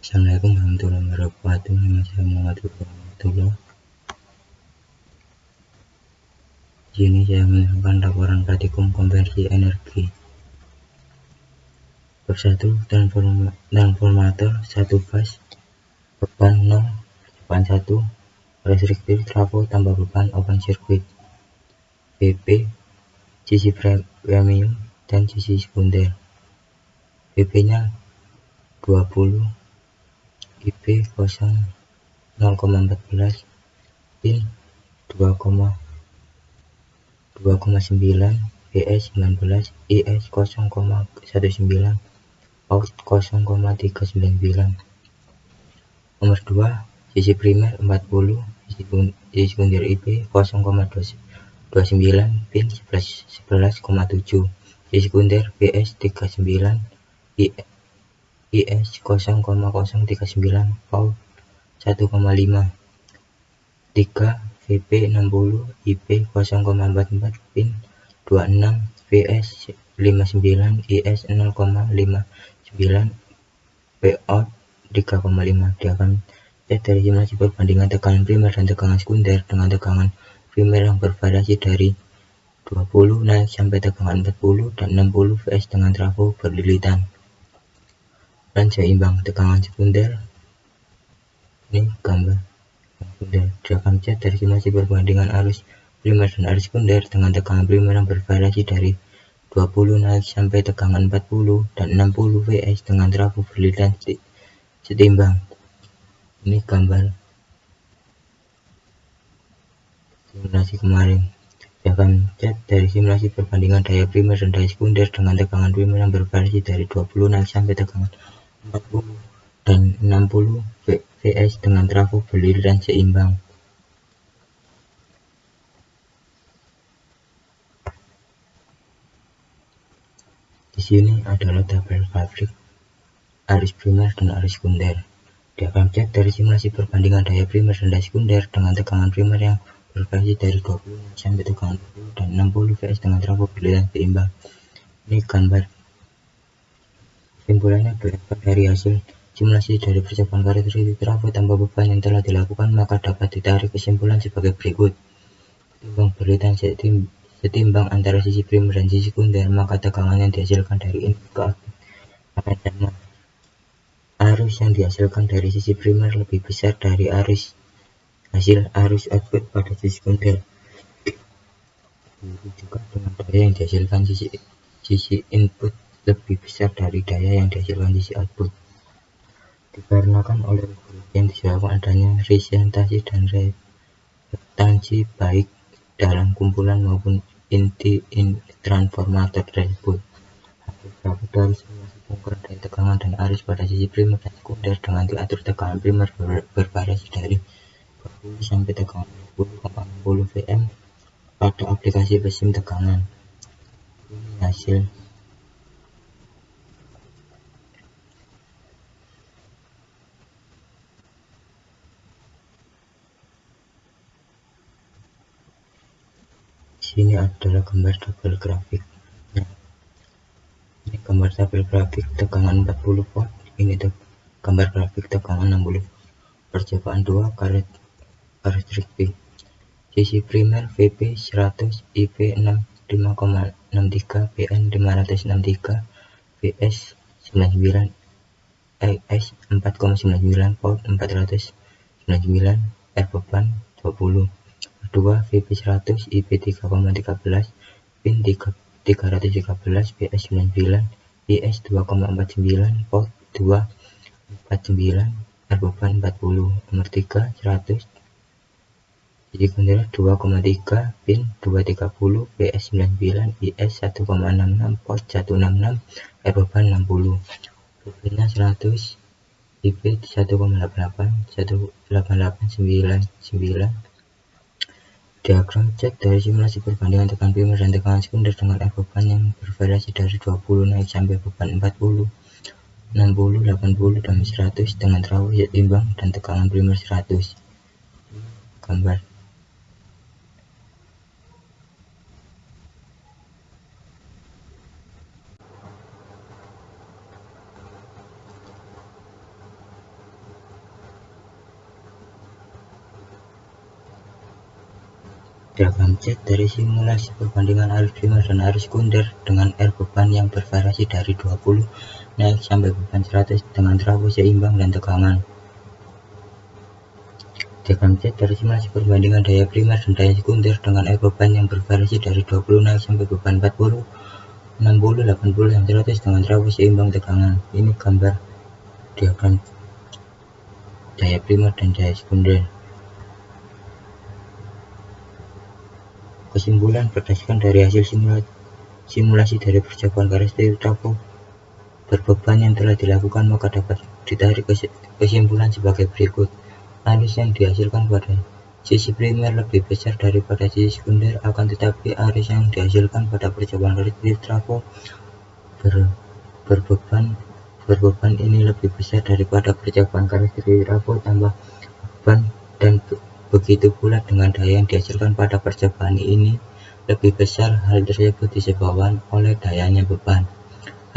Assalamualaikum warahmatullahi wabarakatuh. Nama saya Muhammad Rahmatullah. Di sini saya menerangkan laporan praktikum konversi energi. Bab 1, transformator 1 fase, beban 0, beban 1, restriktif trafo tambah beban open circuit, VP, sisi premium dan sisi sekunder. VP nya 20, IP 0,14, pin 2,9, PS 19, IS 0,19, out 0,399. Nomor 2, sisi primer 40, sisi sekunder IP 0,29, pin 11,7, sisi sekunder PS 39, IS 0,039, out 1,5. 3, VP 60, IP 0,44, pin 26, PS 59, IS 0,59, Pout 3,5. Diagram cek dari simulasi perbandingan tekanan primer dan tekanan sekunder dengan tekanan primer yang bervariasi dari 20 naik sampai tekanan 40 dan 60 VS dengan trafo berlilitan dan seimbang. Tekanan sekunder, ini gambar sekunder. Diagram cek dari simulasi perbandingan arus primer dan arus sekunder dengan tekanan primer yang bervariasi dari 20 naik sampai tekanan 40 dan 60 VS dengan trafo berlilitan setimbang. Ini gambar simulasi kemarin. Diagram cek dari simulasi perbandingan daya primer dan daya sekunder dengan tekanan primer yang bervariasi dari 20 naik sampai tekanan 40 dan 60 VS dengan trafo berlilitan seimbang. Di sini adalah tabel grafik arus primer dan arus sekunder. Diagram cek dari simulasi perbandingan daya primer dan daya sekunder dengan tekanan primer yang bervariasi dari 20 sampai tekanan 40 dan 60 VS dengan trafo berlilitan seimbang. Ini gambar. Kesimpulannya, berdasarkan dari hasil simulasi dari percobaan karakteristik trafo tanpa beban yang telah dilakukan, maka dapat ditarik kesimpulan sebagai berikut. Ketimbang berlilitan setimbang antara sisi primer dan sisi sekunder, maka tekanan yang dihasilkan dari input ke output akan sama. Arus yang dihasilkan dari sisi primer lebih besar dari hasil arus output pada sisi sekunder. Begitu juga dengan daya yang dihasilkan sisi input lebih besar dari daya yang dihasilkan sisi output. Dikarenakan oleh yang disebabkan adanya resistasi dan reaktansi baik dalam kumpulan maupun inti transformator tersebut. Hasil dari simulasi pengukuran daya tekanan dan arus pada sisi primer dan sekunder dengan diatur tekanan primer bervariasi dari 20 sampai tekanan 20,60 Vm pada aplikasi mesin tekanan. Ini hasil. Sini adalah gambar tabel grafik. Ini gambar tabel grafik tekanan 40 volt. Ini gambar grafik tekanan 60 volt. Percobaan 2 karakteristik. Sisi primer VP 100, IP 5,63, PN 563, VS 99, IS 4,99, Volt 499, R beban 20. Kedua, VP 100, IP 3,13, PIN 313, PS 99, IS 2,49, Volt 249, R beban 40. Nomor 3, 100, sisi sekunder 2,3, pin 230, PS 99, IS 1,66, pos 166, R beban 60. VP nya 100, IP 1,88, 18899. Diagram cek dari simulasi perbandingan tekanan primer dan tekanan sekunder dengan R beban yang bervariasi dari 20 naik sampai beban 40, 60, 80, dan 100 dengan trafo seimbang dan tekanan primer 100. Gambar. Diagram C dari simulasi perbandingan arus primer dan arus sekunder dengan R beban yang bervariasi dari 20 naik sampai beban 100 dengan trafo seimbang dan tegangan. Diagram C dari simulasi perbandingan daya primer dan daya sekunder dengan R beban yang bervariasi dari 20 naik sampai beban 40, 60, 80, dan 100 dengan trafo seimbang tegangan. Ini gambar diagram daya primer dan daya sekunder. Kesimpulan berdasarkan dari hasil simulasi dari percobaan karakteristik trafo berbeban yang telah dilakukan, maka dapat ditarik kesimpulan sebagai berikut. Arus yang dihasilkan pada sisi primer lebih besar daripada sisi sekunder, akan tetapi arus yang dihasilkan pada percobaan karakteristik trafo berbeban ini lebih besar daripada percobaan karakteristik trafo tambah beban, dan begitu pula dengan daya yang dihasilkan pada percobaan ini lebih besar. Hal tersebut disebabkan oleh dayanya beban.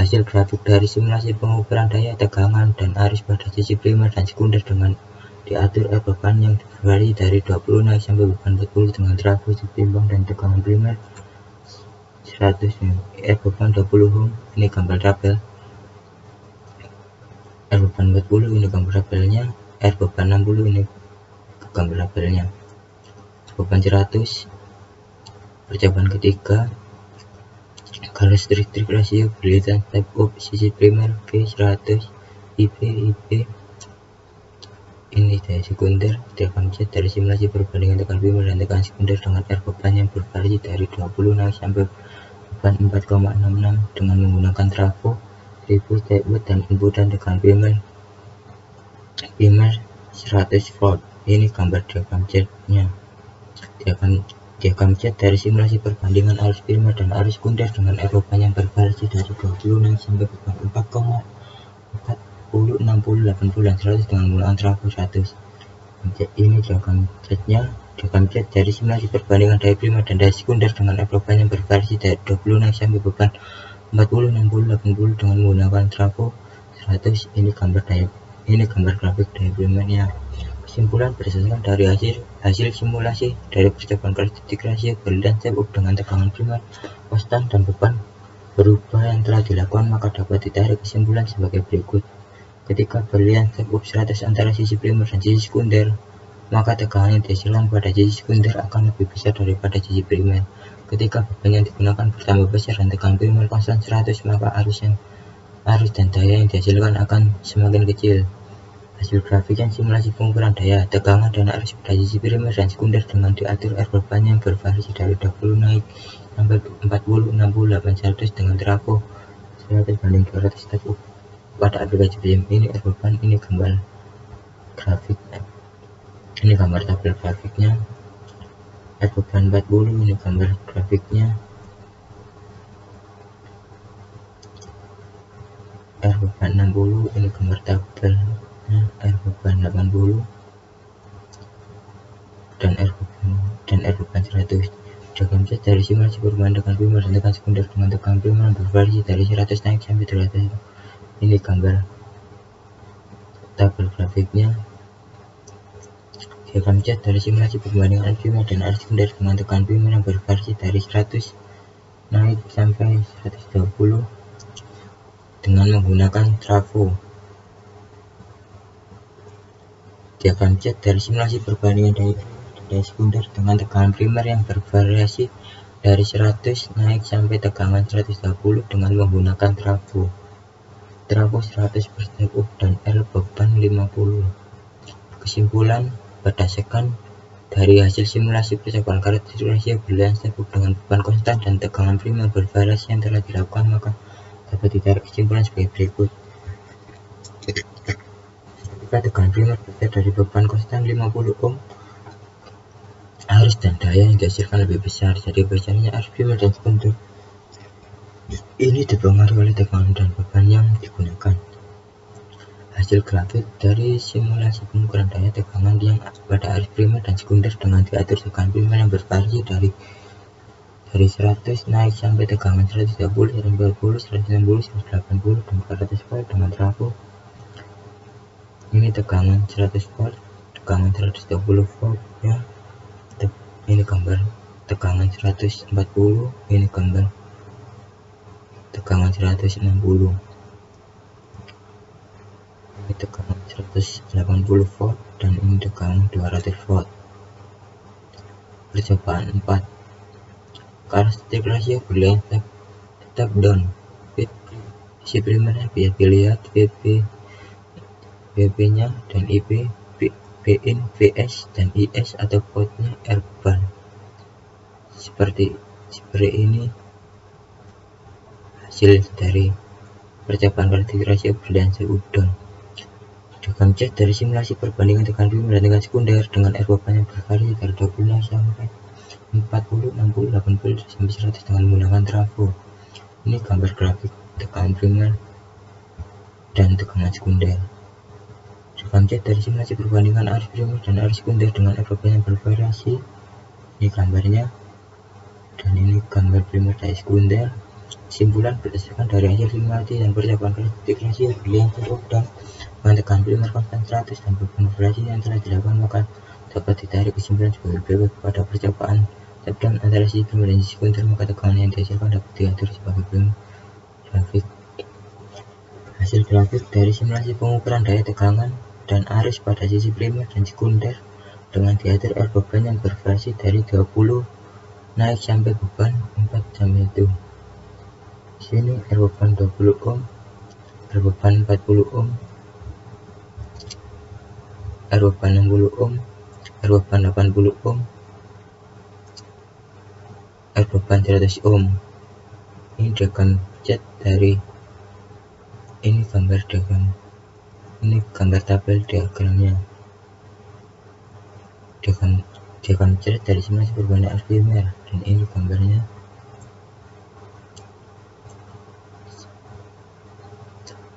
Hasil grafik dari simulasi pengukuran daya, tegangan, dan arus pada sisi primer dan sekunder dengan diatur R beban yang bervariasi dari 20 naik sampai beban 40 dengan trafo seimbang dan tegangan primer 100. R beban 20 ohm, ini gambar tabel. R beban 40, ini gambar tabelnya. R beban 60, ini gambar tabelnya. Beban 100. Percobaan ketiga, karakteristik rasio berlitan step up sisi primer V 100 IP. Ini daya sekunder. Diagram C dari simulasi perbandingan tegangan primer dan tegangan sekunder dengan R beban yang bervariasi dari 20 naik sampai beban 4,66 dengan menggunakan trafo 1000 step up dan input dan tegangan primer 100 volt. Ini gambar diagram C-nya. Diagram C dari simulasi perbandingan arus primer dan arus sekunder dengan R beban yang bervariasi dari 20 naik sampai beban 4,40, 60, 80, dan 100 dengan menggunakan trafo 100. Ini diagram C-nya. Diagram C dari simulasi perbandingan daya primer dan daya sekunder dengan R beban yang bervariasi dari 20 naik sampai beban 40, 60, 80 dengan menggunakan trafo 100. Ini gambar grafik daya primernya. Kesimpulan berdasarkan dari hasil simulasi dari percobaan karakteristik rasio berlitan step up dengan tegangan primer konstan dan beban berubah yang telah dilakukan, maka dapat ditarik kesimpulan sebagai berikut. Ketika berlian step up 100 antara sisi primer dan sisi sekunder, maka tegangan yang dihasilkan pada sisi sekunder akan lebih besar daripada sisi primer. Ketika beban yang digunakan bertambah besar dan tegangan primer konstan 100, maka arus dan daya yang dihasilkan akan semakin kecil. Hasil grafik yang simulasi pengukuran daya, tegangan, dan arus pada sisi primer dan sekunder dengan diatur R beban yang bervariasi dari 20 naik sampai 40, 60, 100 dengan trafo 100 banding 200 step up pada aplikasi BIM. Ini R beban, ini gambar grafik, ini gambar tabel grafiknya. R beban 40, ini gambar grafiknya. R beban 60, ini gambar tabel. R beban 80 dan R beban 100. Diagram C dari simulasi perubahan tegangan primer dan tegangan sekunder dengan tegangan primer yang bervariasi dari 100 naik sampai 200. Ini gambar tabel grafiknya. Diagram C dari simulasi perbandingan arus primer dan arus sekunder dengan tegangan primer yang bervariasi dari 100 naik sampai 120 dengan menggunakan trafo. Diagram C dari simulasi perbandingan daya sekunder dengan tegangan primer yang bervariasi dari 100 naik sampai tegangan 120 dengan menggunakan trafo 100 per step up dan R beban 50. Kesimpulan berdasarkan dari hasil simulasi percobaan karakteristik rasio berlian step up dengan beban konstan dan tegangan primer bervariasi yang telah dilakukan, maka dapat ditarik kesimpulan sebagai berikut. Ketika tegangan primer besar dari beban konstan 50 ohm, arus dan daya yang dihasilkan lebih besar. Jadi besarnya arus primer dan sekunder ini dipengaruhi oleh tegangan dan beban yang digunakan. Hasil grafik dari simulasi pengukuran daya, tegangan yang pada arus primer dan sekunder dengan diatur tegangan primer yang bervariasi dari 100 naik sampai tegangan 130, 140, 160, 180, dan 400 volt dengan trafo. Ini tegangan 100 volt, tegangan 120 volt ya. Ini gambar tegangan 140, ini gambar tegangan 160, ini tegangan 180 volt, dan ini tegangan 200 volt. Percobaan 4, karakteristik rasio berlian step down. Si primernya biar dilihat VP nya dan IP, Bin, VS, dan IS atau portnya R-bar. Seperti ini hasil dari percobaan karakteristik rasio berlian step down. Rekam cek dari simulasi perbandingan tegangan primer dan tegangan sekunder dengan R beban yang bervariasi dari 20 sampai 40, 60, 80 sampai 100 dengan menggunakan trafo. Ini gambar grafik tegangan primer dan tegangan sekunder. Rekam cek dari simulasi perbandingan arus primer dan arus sekunder dengan R beban yang bervariasi. Ini gambarnya, dan ini gambar primer dan sekunder. Kesimpulan berdasarkan dari hasil simulasi dan percobaan karakteristik rasio berlian step down dengan tegangan primer konstan 100 dan beban variasi yang telah dilakukan, maka dapat ditarik kesimpulan sebagai berikut. Pada percobaan step down antara sisi primer dan sisi sekunder, maka tegangan yang dihasilkan dapat diatur sebagai berikut. Grafik. Hasil grafik dari simulasi pengukuran daya tegangan dan arus pada sisi primer dan sekunder dengan diatur R beban yang bervariasi dari 20 naik sampai beban 4 sampai 1. Di sini R beban 20 ohm, R beban 40 ohm, R beban 60 ohm, R beban 80 ohm, R beban 100 ohm. Ini rekam cek dari ini gambar diagram, ini gambar tabel diagramnya. Diagram cek dari simulasi perbandingan arus primer, dan ini gambarnya.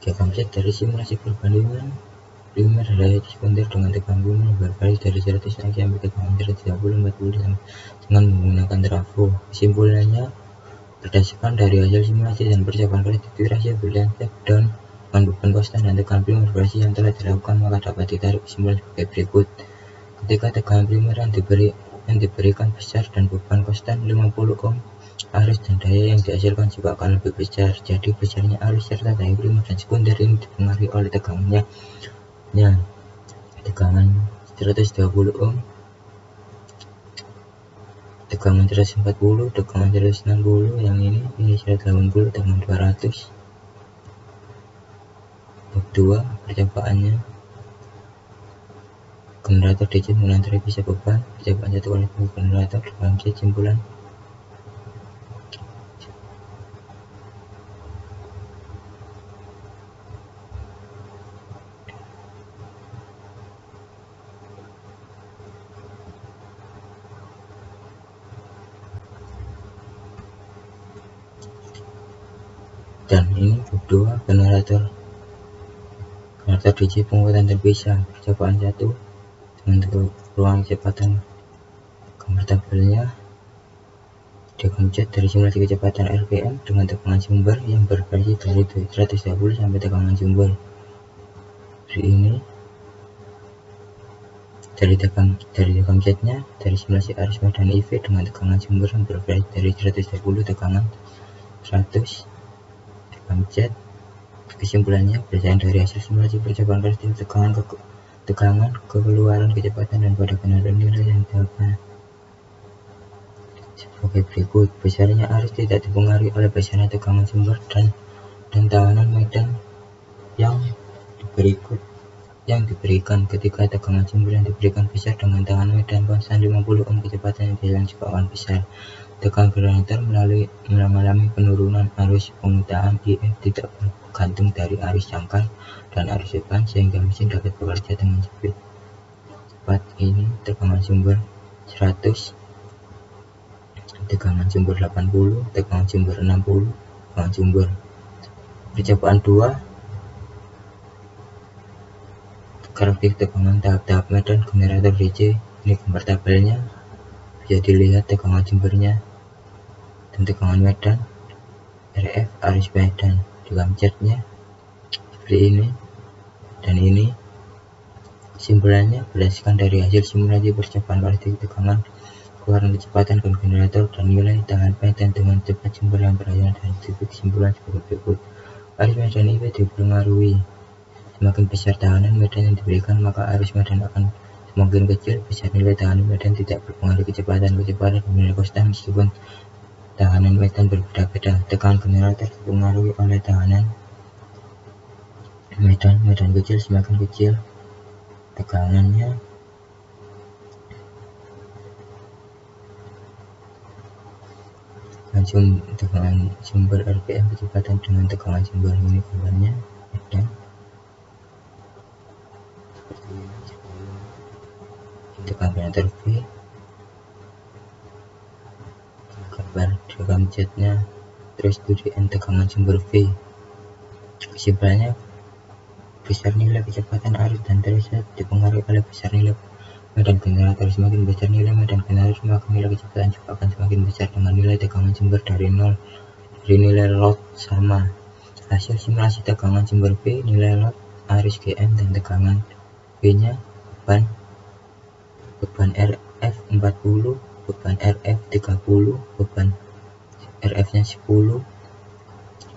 Diagram cek dari simulasi perbandingan primer daya sekunder dengan tegangan primer bervariasi dari 100 naik sampai tegangan 130, 40 dengan menggunakan trafo. Kesimpulannya, berdasarkan dari hasil simulasi dan percobaan karakteristik rasio berlian step down dengan beban konstan dan tegangan primer bervariasi yang telah dilakukan, maka dapat ditarik kesimpulan sebagai berikut. Ketika tegangan primer yang diberikan besar dan beban konstan 50 ohm, arus dan daya yang dihasilkan juga akan lebih besar. Jadi besarnya arus serta daya primer dan sekunder ini dipengaruhi oleh tegangannya. Tegangan 120 ohm, tegangan 140, tegangan 160, yang ini 180, tegangan 200. Bab 2 percobaannya, generator DC menggunakan televisi beban. Percobaan 1 kali generator dalam kesimpulan. Dan ini bab 2 generator DC penguatan terpisah. Percobaan 1 dengan ruang kecepatan. Gambar tabelnya, diagram cek dari simulasi kecepatan RPM dengan tegangan sumber yang bervariasi dari 130 sampai tegangan sumber. Ini dari tegangan ceknya dari simulasi arus medan IV dengan tegangan sumber yang bervariasi dari 130 tegangan 100. Rekam cek. Kesimpulannya, berdasarkan dari hasil simulasi percobaan karakteristik tegangan, kekeluaran kecepatan, dan pada generator nilai yang didapat sebagai berikut. Besarnya arus tidak dipengaruhi oleh besarnya tegangan sumber dan tahanan medan yang diberikan. Ketika tegangan sumber yang diberikan besar dengan tegangan medan konstan 50 ohm, kecepatan yang dihasilkan juga akan besar. Tegangan generator mengalami penurunan arus. Penggunaan IF tidak bergantung dari arus jangkar dan arus beban, sehingga mesin dapat bekerja dengan cepat. Ini tegangan sumber 100, tegangan sumber 80, tegangan sumber 60, tegangan sumber. Percobaan 2, karakteristik tegangan tahap-tahap medan generator DC. Ini gambar tabelnya, bisa dilihat tegangan sumbernya dan tegangan medan RF arus medan. Diagram ceknya seperti ini, dan ini kesimpulannya berdasarkan dari hasil simulasi percobaan karakteristik tegangan, keluaran kecepatan generator dan nilai tahan medan dengan cepat sumber yang berasal dari kesimpulan sebagai berikut. Arus medan IP dipengaruhi. Semakin besar tahanan medan yang diberikan, maka arus medan akan semakin kecil. Besar nilai tahanan medan tidak berpengaruh kecepatan nilai konstan meskipun tahanan medan berbeda-beda. Tekanan generator dipengaruhi oleh tahanan medan kecil. Semakin kecil tegangannya, tegangan sumber RPM kecepatan dengan tegangan sumber ini gambarnya medan seperti ini. Tegangan generator V, gambar diagram Z-nya, terus tujuan tegangan sumber V. Kesimpulannya, besar nilai kecepatan arus dan terusnya dipengaruhi oleh besar nilai medan generator. Semakin besar nilai medan generator, maka nilai kecepatan juga akan semakin besar dengan nilai tegangan sumber dari nilai load sama. Hasil simulasi tegangan sumber V, nilai load, arus GM, dan tegangan V-nya, beban RF 40, beban RF 30, beban RF-nya 10.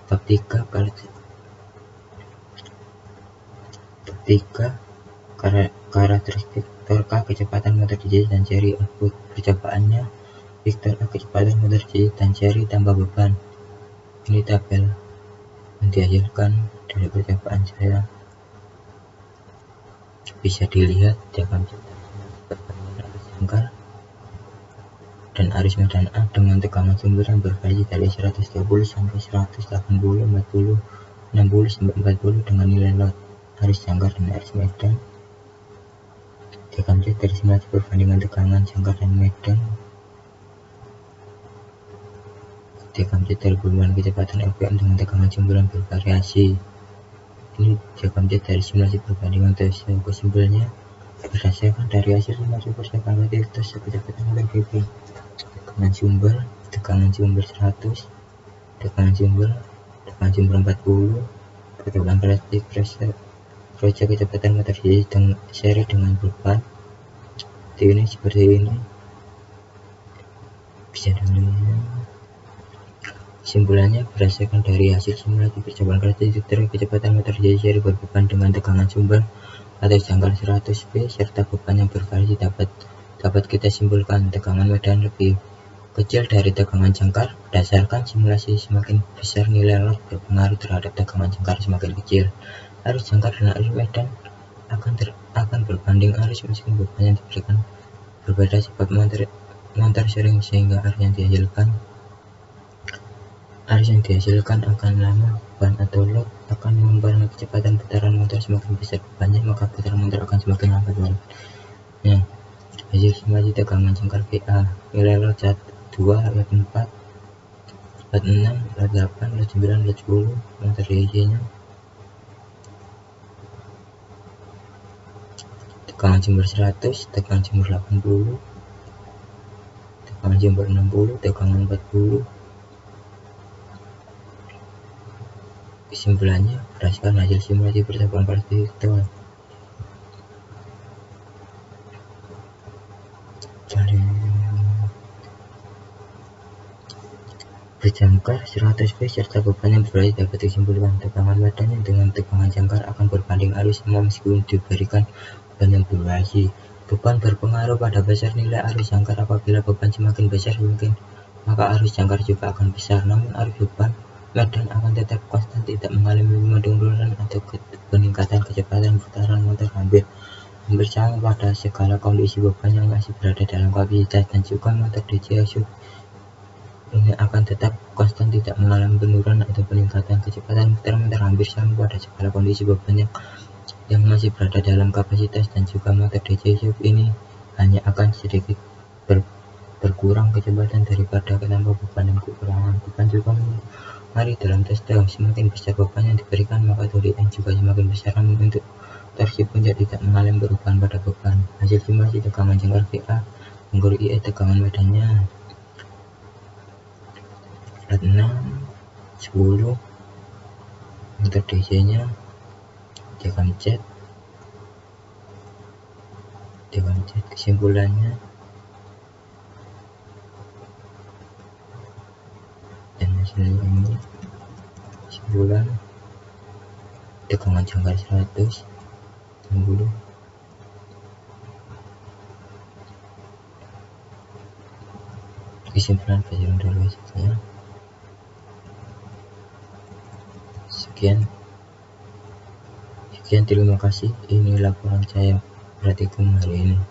Bab 3 karakteristik torka kecepatan motor DC dan seri output. Percobaannya, Victor A kecepatan motor DC dan seri tanpa beban. Ini tabel yang dihasilkan dari percobaan saya, bisa dilihat diagram perbandingan arus jangkar dan arus medan A dengan tegangan sumber yang bervariasi dari 120 sampai 180, 40, 60 sampai 40 dengan nilai load, arus jangkar dan arus medan. Diagram Z dari simulasi perbandingan tegangan jangkar dan medan. Diagram Z dari perubahan kecepatan RPM dengan tegangan sumber yang bervariasi. Ini diagram Z dari simulasi perbandingan tes. Kesimpulannya, berdasarkan dari hasil simulasi percobaan tes kecepatan motor VP, tegangan sumber 100, tegangan sumber 40, percobaan karakteristik proyek kecepatan motor DC dengan seri dengan beban seperti ini bisa dilihat. Kesimpulannya, berdasarkan dari hasil simulasi percobaan karakteristik kecepatan motor DC seri berbeban dengan tegangan sumber atau jangkar 100 V serta beban yang bervariasi, dapat kita simpulkan tegangan medan lebih kecil dari tegangan jangkar. Berdasarkan simulasi, semakin besar nilai load berpengaruh terhadap tegangan jangkar semakin kecil. Arus jangkar dan arus medan akan berbanding arus meskipun beban yang diberikan berbeda sebab motor sering, sehingga arus yang dihasilkan akan lama. Beban atau load akan mempengaruhi kecepatan putaran motor. Semakin besar bebannya, maka putaran motor akan semakin lambat. Hasil simulasi tegangan jangkar VA, nilai load 2, load 4, load 6, load 8, load 9, load 10, motor DC-nya. Tegangan sumber 100, tegangan sumber 80, tegangan sumber 60, tegangan 40. Kesimpulannya, berdasarkan hasil simulasi percobaan karakteristik berjangkar 100 V serta beban yang bervariasi, dapat disimpulkan tegangan medan dengan tegangan jangkar akan berbanding arus sama meskipun diberikan beban yang bervariasi. Beban berpengaruh pada besar nilai arus jangkar. Apabila beban semakin besar, maka arus jangkar juga akan besar. Namun arus beban medan akan tetap konstan, tidak mengalami penurunan atau peningkatan. Kecepatan putaran motor hampir sama pada segala kondisi. Beban yang masih berada dalam kapasitas dan juga motor DC sub ini akan tetap konstan, tidak mengalami penurunan atau peningkatan. Kecepatan putaran motor hampir sama pada segala kondisi. Beban yang masih berada dalam kapasitas dan juga motor DC sub ini hanya akan sedikit berkurang kecepatan daripada tanpa beban dan kekurangan beban juga mari dalam tes tahu. Semakin besar beban yang diberikan, maka torsinya juga semakin besar. Namun untuk torsi puncak tidak mengalami perubahan pada beban. Hasil simulasi tegangan jangkar VA mengukur IE tegangan medannya 6, 10, motor DC-nya diagram Z. Kesimpulannya, hasilnya ini. Kesimpulan, tegangan jangkar 160. Kesimpulan pelajaran dari saya. Sekian, terima kasih. Ini laporan saya praktikum hari ini.